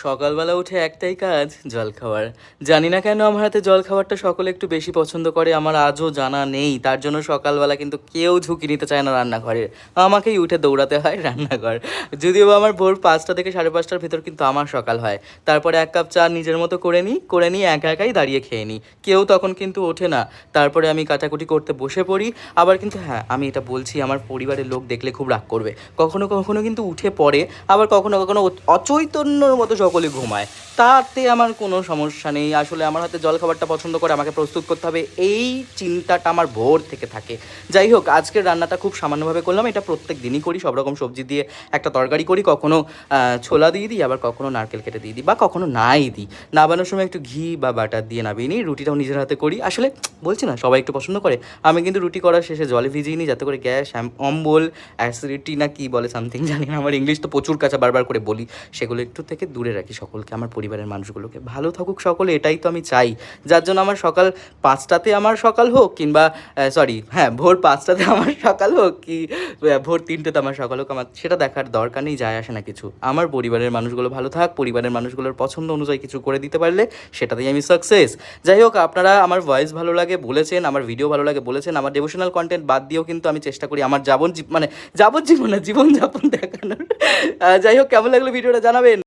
সকালবেলা উঠে একটাই কাজ, জল খাওয়ার। জানি না কেন আমার হাতে জল খাবারটা সকলে একটু বেশি পছন্দ করে, আমার আজও জানা নেই। তার জন্য সকালবেলা কিন্তু কেউ ঝুঁকি নিতে চায় না রান্নাঘরে, আমাকেই উঠে দৌড়াতে হয় রান্নাঘর। যদিও বা আমার ভোর 5টা থেকে 5:30টার ভিতর কিন্তু আমার সকাল হয়। তারপরে 1 কাপ চা নিজের মতো করে নিই একা একাই দাঁড়িয়ে খেয়ে নিই। কেউ তখন কিন্তু ওঠে না। তারপরে আমি কাটাকুটি করতে বসে পড়ি। আবার কিন্তু হ্যাঁ, আমি এটা বলছি, আমার পরিবারের লোক দেখলে খুব রাগ করবে। কখনো কখনো কিন্তু উঠে পড়ে, আবার কখনো কখনো অচৈতন্যর মতো সকলে ঘুমায়। তাতে আমার কোনো সমস্যা নেই। আসলে আমার হাতে জলখাবারটা পছন্দ করে, আমাকে প্রস্তুত করতে হবে, এই চিন্তাটা আমার ভোর থেকে থাকে। যাই হোক, আজকের রান্নাটা খুব সামান্যভাবে করলাম। এটা প্রত্যেক দিনই করি, সব রকম সবজি দিয়ে একটা তরকারি করি। কখনো ছোলা দিয়ে দিই, আবার কখনো নারকেল কেটে দিয়ে দিই, বা কখনো নাই দিই। নাবানোর সময় একটু ঘি বা বাটার দিয়ে নাবিয়ে নিই। রুটিটাও নিজের হাতে করি। আসলে বলছি না, সবাই একটু পছন্দ করে। আমি কিন্তু রুটি করার শেষে জলে ভিজিয়ে নিই, যাতে করে গ্যাস, অম্বল, অ্যাসিডিটি না কি বলে সামথিং জানি না, আমার ইংলিশ তো প্রচুর কাঁচা, বারবার করে বলি। সেগুলো একটু থেকে দূরে রাখি সকলকে, আমার পরিবারের মানুষগুলোকে। ভালো থাকুক সকলে, এটাই তো আমি চাই। যার জন্য আমার সকাল 5টাতে আমার সকাল হোক, কিংবা ভোর 5টাতে আমার সকাল হোক, কি ভোর 3টেতে আমার সকাল হোক, আমার সেটা দেখার দরকার নেই, যায় আসে না কিছু। আমার পরিবারের মানুষগুলো ভালো থাক, পরিবারের মানুষগুলোর পছন্দ অনুযায়ী কিছু করে দিতে পারলে সেটাতেই আমি সাকসেস। যাই হোক, আপনারা আমার ভয়েস ভালো লাগে বলেছেন, আমার ভিডিও ভালো লাগে বলেছেন, আমার ডিভোশনাল কন্টেন্ট বাদ দিয়েও কিন্তু আমি চেষ্টা করি আমার যাবজ্জীবন না, জীবনযাপন দেখানোর। যাই হোক, কেমন লাগলো ভিডিওটা জানাবেন।